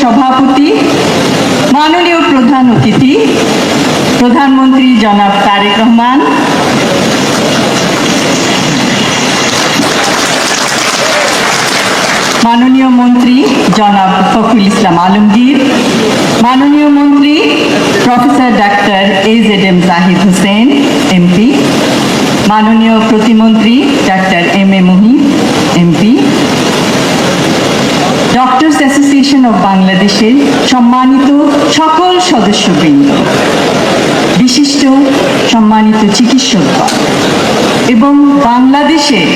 সভাপতি, মাননীয় প্রধান অতিথি প্রধানমন্ত্রী জনাব তারেক রহমান, মাননীয় মন্ত্রী জনাব ফখরুল ইসলাম আলমগীর, মাননীয় মন্ত্রী professor doctor AZM Zahid Hossain MP, মাননীয় প্রতিমন্ত্রী doctor MM Muhib MP, doctors association of বাংলাদেশের সম্মানিত সকল সদস্যবৃন্দ, বিশিষ্ট সম্মানিত চিকিৎসকগণ এবং বাংলাদেশের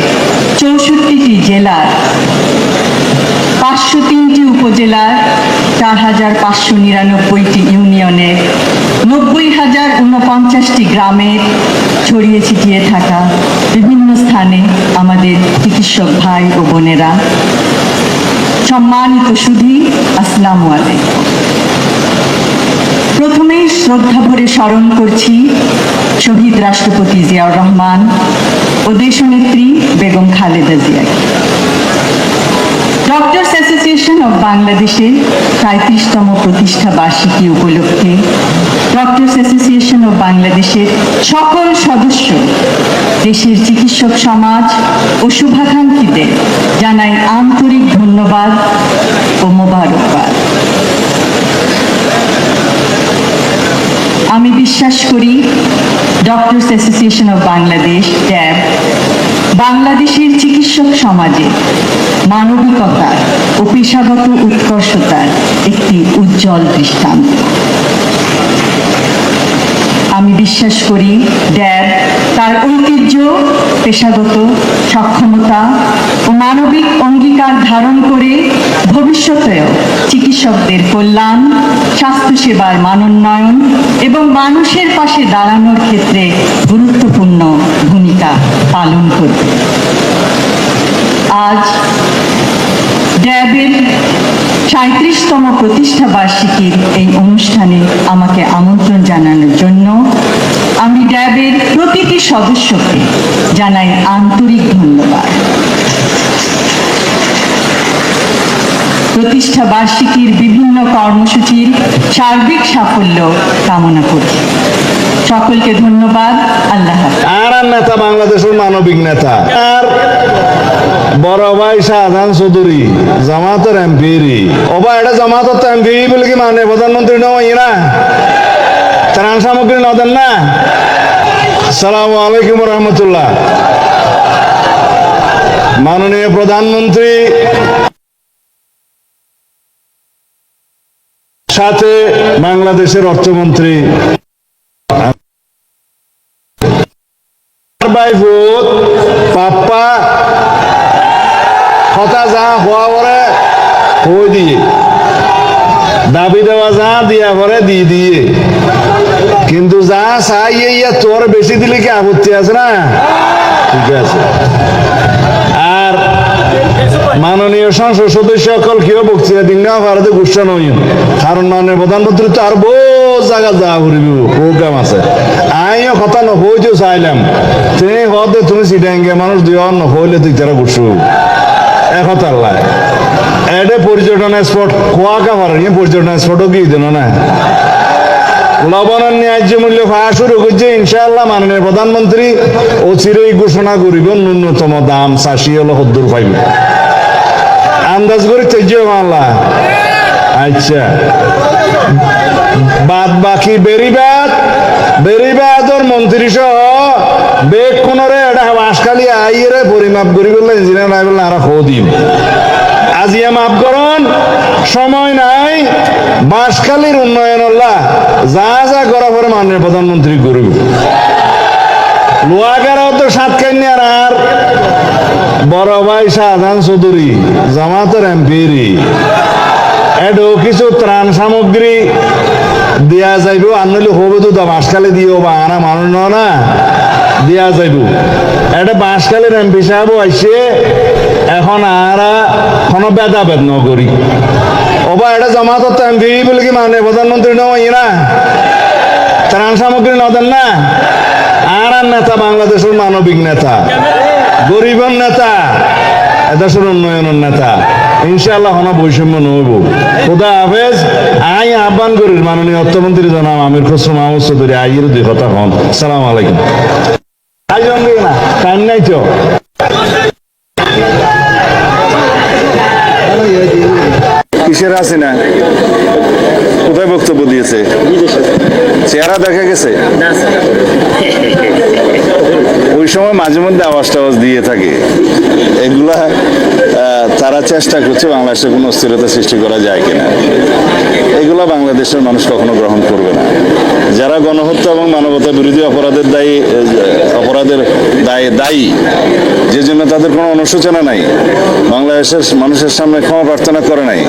64টি জেলার 503টি উপজেলার 4,599টি ইউনিয়নের 90,049টি গ্রামের ছড়িয়ে ছিটিয়ে থাকা বিভিন্ন স্থানে আমাদের চিকিৎসক ভাই ও বোনেরা, সম্মানিত সুধী, আসসালামু আলাইকুম। প্রথমেই শ্রদ্ধা ভরে স্মরণ করছি শহীদ রাষ্ট্রপতি জিয়াউর রহমান ও দেশনেত্রী বেগম খালেদা জিয়াকে। ডক্টরস অ্যাসোসিয়েশন অব বাংলাদেশের ৩৭তম প্রতিষ্ঠা বার্ষিকী উপলক্ষে ডক্টরস অ্যাসোসিয়েশন অব বাংলাদেশের সকল সদস্য, দেশের চিকিৎসক সমাজ ও শুভাকাঙ্ক্ষীদের জানাই আন্তরিক ধন্যবাদ ও মোবারকবাদ। আমি বিশ্বাস করি ডক্টরস অ্যাসোসিয়েশন অব বাংলাদেশ ড্যাব বাংলাদেশের চিকিৎসক সমাজে মানবিকতার ও পেশাগত উৎকর্ষতার একটি উজ্জ্বল দৃষ্টান্ত। আমি বিশ্বাস করি ড্যাব তার ঐতিহ্য, পেশাগত সক্ষমতা ও মানবিক অঙ্গীকার ধারণ করে ভবিষ্যতেও চিকিৎসকদের কল্যাণ, স্বাস্থ্যসেবার মানোন্নয়ন এবং মানুষের পাশে দাঁড়ানোর ক্ষেত্রে গুরুত্বপূর্ণ ভূমিকা পালন করবে। আজ ড্যাবের ৩৭তম প্রতিষ্ঠা বার্ষিকীর এই অনুষ্ঠানে আমাকে আমন্ত্রণ জানানোর জন্য আমি ড্যাবের প্রতিটি সদস্যকে জানাই আন্তরিক ধন্যবাদ। প্রতিষ্ঠা বার্ষিকীর বিভিন্ন কর্মসূচির সার্বিক সাফল্য কামনা করছি। সকলকে ধন্যবাদ। আল্লাহ হাফেজ। আর নেতা বাংলাদেশের মানবিক নেতা আর বড় ভাই শাহজাহান চৌধুরী জামাতের এমপি ওবা এটা জামাতের এমপি বলে কি মানে প্রধানমন্ত্রী নয় না, ত্রাণ সামগ্রী নদেন না। আসসালামু আলাইকুম রহমতুল্লাহ। মাননীয় প্রধানমন্ত্রী সাথে বাংলাদেশের অর্থমন্ত্রী পাপ্পা কথা যা হওয়া পরে হয়ে দিয়ে দাবি দেওয়া যা দিয়া পরে দিয়ে দিয়ে কিন্তু যা চাই তোর বেশি দিলে কি আপত্তি আছে না? ঠিক আছে। আর মাননীয় সংসদ সদস্য সকল কেউ বক্তৃতা দিন না ভারতে গুসা নই, কারণ মাননীয় প্রধানমন্ত্রী তো আর বহু জায়গা যা করিব প্রোগ্রাম আছে। আইও কথা নহইতেও চাইলাম তুমি হতে তুমি সিটাঙ্গে মানুষ দিও নহইলে তুই তারা গুসু একথা লাই এডে পর্যটন স্পট খোয়াকা পারে পর্যটন স্পটও গিয়ে দিল না। লবণের ন্যায্য মূল্য পাওয়া শুরু করছে ইনশাআল্লাহ। মাননীয় প্রধানমন্ত্রী অচিরেই ঘোষণা করিব ন্যূনতম দাম চাষি হলো 70 পাইব, আন্দাজ করি তেজ্য বাংলা। আচ্ছা, বাদ বাকি বেরিবাদর মন্ত্রী সহ বেগ কোনরে এটা বাসখালি আইরে পরিমাপ করি বললে ইঞ্জিনিয়ার আই বললে আর দিন আজিয়া মাফ করন, সময় নাই। বাঁশখালীর উন্নয়ন যা যা করা পরে মাননীয় প্রধানমন্ত্রী করব। লোয়াগারাও তো সাতকান্যার আর বড় ভাই শাহজাহান চৌধুরী জামাতের এমপি এডো কিছু ত্রাণ সামগ্রী দিয়া যাইব। আনলে হবে তো বাঁশখালী দিও বা আনা মানুষ না দিয়া যাইব। এটা বাঁশখালীর এমপি সাহেব আইসে এখন আর কোনো ভেদাভেদ নকরি ওবা এটা জামাতত এমপি বলে কি মানে প্রধানমন্ত্রী নয় না, ত্রাণ সামগ্রী নদেন না। আর নেতা বাংলাদেশের মানবিক নেতা, গরিবের নেতা, এদেশের উন্নয়নের নেতা। ইনশাআল্লাহ হনা বৈষম্য নইব। খোদা হাফেজ। আই আহ্বান করি মাননীয় অর্থমন্ত্রী জনাব আমির খসরু মাহমুদ চৌধুরী আইয়ের 2 কথা হন। সালাম আলাইকুম। আইজন না টাইম নাই তো কিসের আছে না কোথায় বক্তব্য দিয়েছে চেহারা দেখা গেছে ওই সময় মাঝে মধ্যে আওয়াজ টাওয়াজ দিয়ে থাকে এগুলা তারা চেষ্টা করছে বাংলাদেশে কোনো অস্থিরতা সৃষ্টি করা যায় কিনা এগুলা বাংলাদেশের মানুষ কখনো গ্রহণ করবে না যারা গণহত্যা এবং মানবতা বিরোধী অপরাধের দায়ী যে জন্য তাদের কোনো অনুশোচনা নাই বাংলাদেশের মানুষের সামনে ক্ষমা প্রার্থনা করে নাই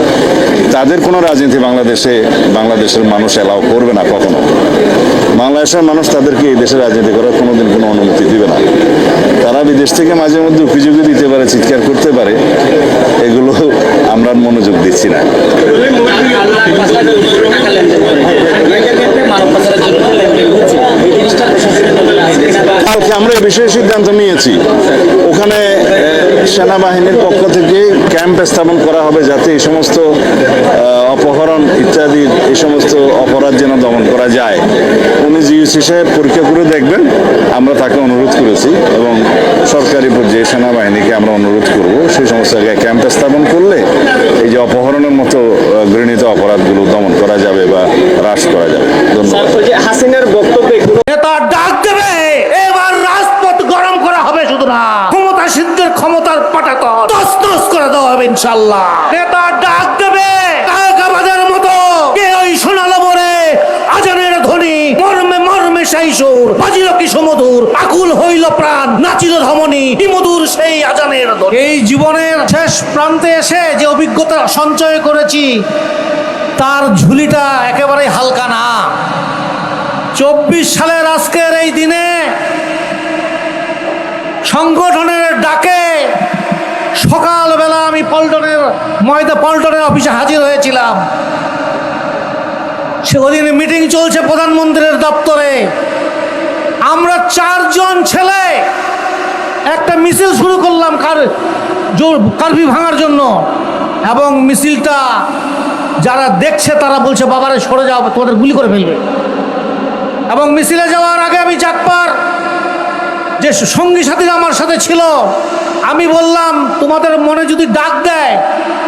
তাদের কোনো রাজনীতি বাংলাদেশের মানুষ এলাও করবে না কখনো বাংলাদেশের মানুষ তাদেরকে এই দেশে রাজনীতি করার কোনোদিন কোনো অনুমতি দিবে না তারা বিদেশ থেকে মাঝে মধ্যে অভিযোগও দিতে পারে চিৎকার করতে পারে এগুলো আমরা মনোযোগ দিচ্ছি না কালকে আমরা এই বিষয়ে সিদ্ধান্ত নিয়েছি ওখানে সেনাবাহিনীর পক্ষ থেকে ক্যাম্প স্থাপন করা হবে যাতে এই সমস্ত অপহরণ ইত্যাদি এই সমস্ত অপরাধ যেন দমন করা যায় উনি জিইসি সাহেব পরীক্ষা করে দেখবেন আমরা তাকে অনুরোধ করেছি এবং সরকারি পর্যায়ে সেনাবাহিনীকে আমরা অনুরোধ করব সেই সমস্ত জায়গায় ক্যাম্প স্থাপন করলে এই যে অপহরণের মতো ঘৃণিত অপরাধগুলো দমন করা যাবে বা হ্রাস করা যাবে ধন্যবাদ হাসিনার বক্তব্যে নেতা ডাক দেবে এবার রাজপথ গরম করা হবে শুধু না ক্ষমতা সিদ্ধের ক্ষমতার পাটাতন তছনছ করে দেওয়া হবে ইনশাআল্লাহ নেতা ডাক দেবে কায়কাবাদের মতো কে ওই শোনালো বলে আজানের ধ্বনি মর্মে মর্মে সেই সুর বাজিল কি সুমধুর আকুল হইল প্রাণ নাচিল ধমনী কি মধুর সেই আজানের ধ্বনি এই জীবনের শেষ প্রান্তে এসে যে অভিজ্ঞতা সঞ্চয় করেছি তার ঝুলিটা একেবারে হালকা না 24 সালের আজকের এই দিনে সংগঠনের ডাকে সকালবেলা আমি পল্টনের অফিসে হাজির হয়েছিলাম সেদিন মিটিং চলছে প্রধানমন্ত্রীর দপ্তরে আমরা 4 জন ছেলে একটা মিছিল শুরু করলাম কারফিউ ভাঙার জন্য এবং মিছিলটা যারা দেখছে তারা বলছে বাবারে সরে যাও তোমাদের গুলি করে ফেলবে এবং মিছিলে যাওয়ার আগে আমি জাকবার যে সঙ্গী সাথীরা আমার সাথে ছিল আমি বললাম তোমাদের মনে যদি ডাক দেয়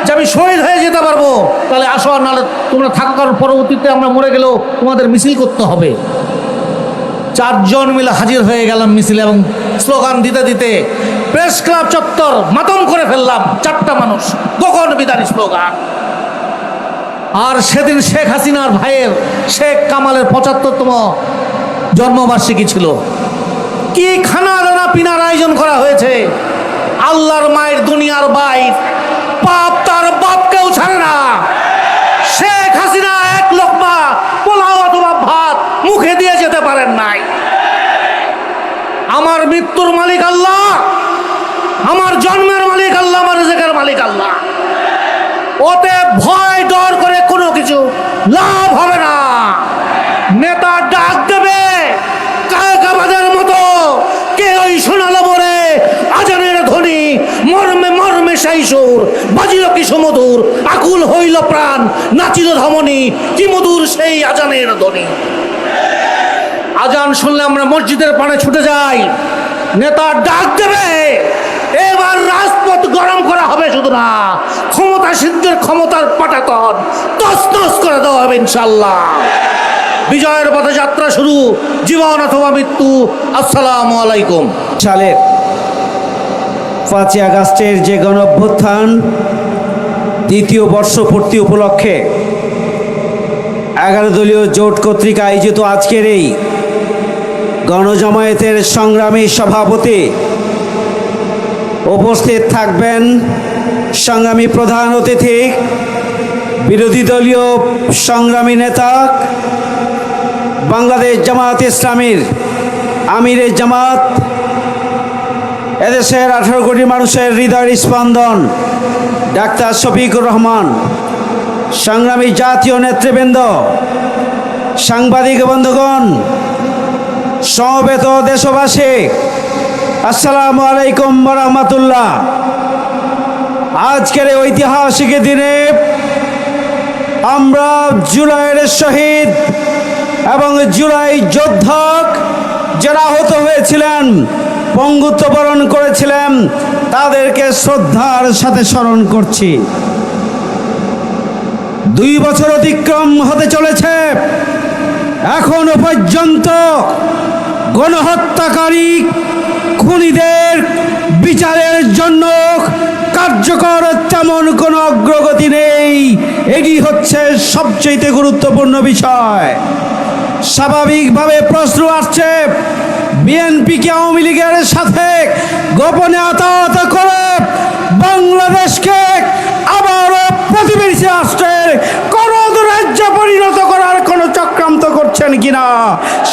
যে আমি শহীদ হয়ে যেতে পারবো তাহলে আসো আর নাহলে তোমরা থাকো কারণ পরবর্তীতে আমরা মরে গেলেও তোমাদের মিছিল করতে হবে 4 জন মিলে হাজির হয়ে গেলাম মিছিলে এবং স্লোগান দিতে দিতে প্রেস ক্লাব চত্বর মাতম করে ফেললাম 4টা মানুষ গগন বিদারী স্লোগান আর সেদিন শেখ হাসিনার ভাইয়ের শেখ কামালের 75তম জন্মবার্ষিকী ছিল কি খানা দানা পিনার আয়োজন করা হয়েছে আল্লাহর মায়ের দুনিয়ার বাইর পাপ তার বাপকেও ছাড়ে না শেখ হাসিনা 1 লোকমা পোলাও অথবা ভাত মুখে দিয়ে যেতে পারেন নাই আমার মৃত্যুর মালিক আল্লাহ আমার জন্মের মালিক আল্লাহ আমার রিজিকের মালিক আল্লাহ ওতে ভয় ডর করে কোনো কিছু লাভ হবে না নেতা ডাক দেবে কায়কাবাদের মতো কে ওই শোনালো বলে আজানের ধ্বনি মর্মে মর্মে সেই সুর বাজিল কি সুমধুর আকুল হইল প্রাণ নাচিল ধমনী কি মধুর সেই আজানের ধ্বনি আজান শুনলে আমরা মসজিদের পানে ছুটে যাই নেতা ডাক দেবে এবার রাজপথ গরম করা হবে শুধু না ক্ষমতা সিদ্ধের ক্ষমতার পাটাতন তছনছ করে দেওয়া হবে ইনশাআল্লাহ বিজয়ের পথে যাত্রা শুরু জীবন অথবা মৃত্যু আসসালামু আলাইকুম সালের 5ই আগস্টের যে গণঅভ্যুত্থান দ্বিতীয় বর্ষপূর্তি উপলক্ষে 11 দলীয় জোট কর্তৃক আয়োজিত আজকের এই গণজামায়াতের সংগ্রামী সভাপতি উপস্থিত থাকবেন সংগ্রামী প্রধান অতিথি বিরোধী দলীয় সংগ্রামী নেতা বাংলাদেশ জামায়াত ইসলামীর আমিরে জামাত এদেশের 18 কোটি মানুষের হৃদয়ের স্পন্দন ডাক্তার শফিকুর রহমান সংগ্রামী জাতীয় নেতৃবৃন্দ সাংবাদিক বন্ধুগণ সমবেত দেশবাসী আসসালামু আলাইকুম ওয়া রাহমাতুল্লাহ আজকের এই ঐতিহাসিক দিনে আমরা জুলাইয়ের শহীদ এবং জুলাই যোদ্ধা যারা আহত হয়েছিলেন, পঙ্গুত্ব বরণ করেছিলেন, তাদেরকে শ্রদ্ধার সাথে স্মরণ করছি। 2 বছর অতিক্রম হতে চলেছে, এখনো পর্যন্ত গণহত্যাকারী খুনিদের বিচারের জন্য কার্যকর তেমন কোনো অগ্রগতি নেই। এটি হচ্ছে সবচেয়ে গুরুত্বপূর্ণ বিষয়। স্বাভাবিকভাবে প্রশ্ন আসছে, বিএনপিকে আওয়ামী লীগের সাথে গোপনে আতাত করে বাংলাদেশকে আবারও প্রতিবেশী রাষ্ট্রের কোন রাজ্যে পরিণত করার কোন চক্রান্ত করছেন কিনা,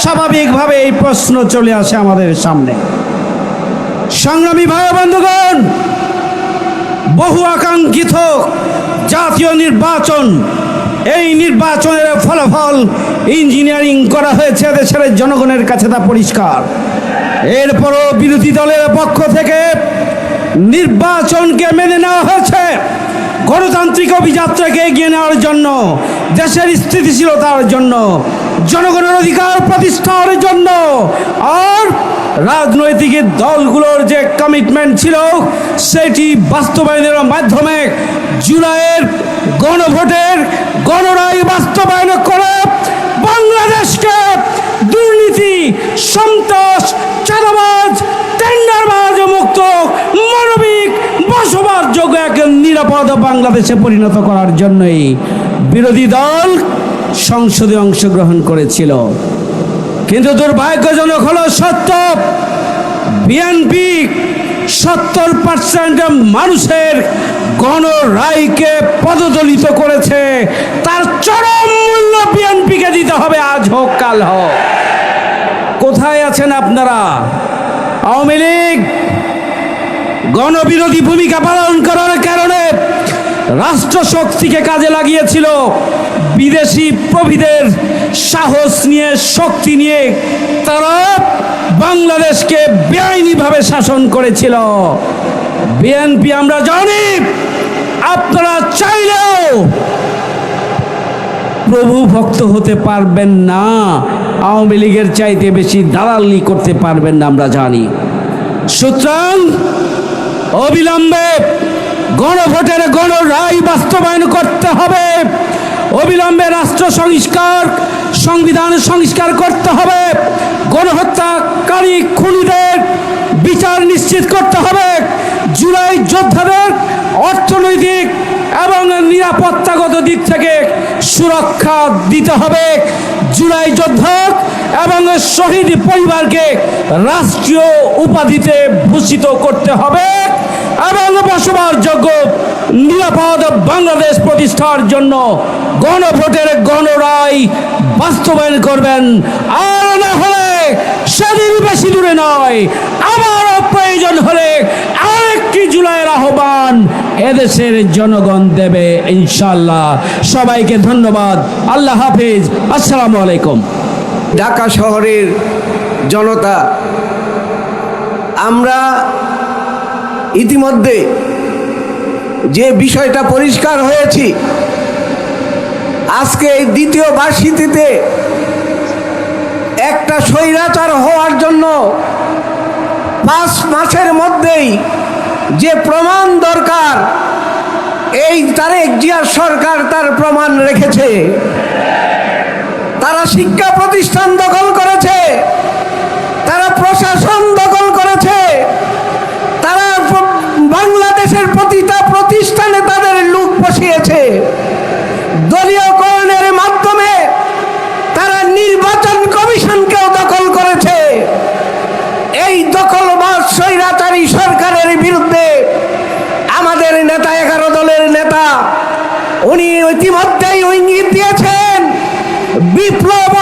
স্বাভাবিকভাবে এই প্রশ্ন চলে আসে আমাদের সামনে। সংগ্রামী ভাই বন্ধুগণ, বহু আকাঙ্ক্ষিত জাতীয় নির্বাচন, এই নির্বাচনের ফলাফল ইঞ্জিনিয়ারিং করা হয়েছে, দেশের জনগণের কাছে তা পরিষ্কার। এরপরও বিরোধী দলের পক্ষ থেকে নির্বাচনকে মেনে নেওয়া হয়েছে গণতান্ত্রিক অভিযাত্রাকে এগিয়ে নেওয়ার জন্য, দেশের স্থিতিশীলতার জন্য, জনগণের অধিকার প্রতিষ্ঠার জন্য। আর রাজনৈতিক দলগুলোর যে কমিটমেন্ট ছিল সেটি বাস্তবায়নের মাধ্যমে জুলাইয়ের গণভোটের গণরায় বাস্তবায়ন করে বাংলাদেশকে দুর্নীতি, সন্ত্রাস, চাঁদাবাজ, টেন্ডারবাজ মুক্ত মানবিক বসবাসযোগ্য এক নিরাপদ বাংলাদেশে পরিণত করার জন্যই বিরোধী দল সংসদে অংশগ্রহণ করেছিল। কিন্তু দুর্ভাগ্যজনক হলো সত্য, বিএনপি 70% মানুষের গণরায়কে পদদলিত করেছে। তার চরম মূল্য বিএনপিকে দিতে হবে, আজ হোক কাল হোক। কোথায় আছেন আপনারা? আওয়ামী লীগ গণবিরোধী ভূমিকা পালন করার কারণে রাষ্ট্র শক্তিকে কাজে লাগিয়েছিল, বিদেশি প্রভুদের সাহস নিয়ে, শক্তি নিয়ে তারা বাংলাদেশকে বেআইনিভাবে শাসন করেছিল। বিএনপি আমরা জানি, আপনারা চাইলেও প্রভু ভক্ত হতে পারবেন না, আওয়ামী লীগের চাইতে বেশি দালালি করতে পারবেন না, আমরা জানি। সুতরাং অবিলম্বে গণভোটের গণরায় বাস্তবায়ন করতে হবে, অবিলম্বে রাষ্ট্র সংস্কার, সংবিধান সংস্কার করতে হবে, গণহত্যাকারী খুনিদের বিচার নিশ্চিত করতে হবে, জুলাই যোদ্ধাদের অর্থনৈতিক এবং নিরাপত্তাগত দিক থেকে সুরক্ষা দিতে হবে, জুলাই যোদ্ধা এবং শহীদ পরিবারকে রাষ্ট্রীয় উপাধিতে ভূষিত করতে হবে এবং বসবাসযোগ্য নিরাপদ বাংলাদেশ প্রতিষ্ঠার জন্য গণভোটের গণরায় বাস্তবায়ন করবেন। আর না হলে সেদিন বেশি দূরে নয়, আবারও প্রয়োজন হলে আরেকটি জুলাইয়ের আহ্বান এদেশের জনগণ দেবে ইনশাল্লাহ। সবাইকে ধন্যবাদ। আল্লাহ হাফিজ। আসসালামু আলাইকুম। ঢাকা শহরের জনতা, আমরা ইতিমধ্যে যে বিষয়টা পরিষ্কার হয়েছি, আজকে এই দ্বিতীয় বার্ষিকীতে একটা স্বৈরাচার হওয়ার জন্য 5 মাসের মধ্যেই যে প্রমাণ দরকার, এই তারেক জিয়ার সরকার তার প্রমাণ রেখেছে। তারা শিক্ষা প্রতিষ্ঠান দখল করেছে, তারা প্রশাসন দখল করেছে, তারা বাংলাদেশের প্রতিটা প্রতিষ্ঠানে তাদের লুট বসিয়েছে। দলীয়করণের মাধ্যমে তারা নির্বাচন কমিশনকেও দখল করেছে। এই দখলবাজ স্বৈরাচারী সরকারের বিরুদ্ধে আমাদের নেতা, 11 দলের নেতা, উনি ইতিমধ্যেই ইঙ্গিত দিয়েছেন বিপ্লব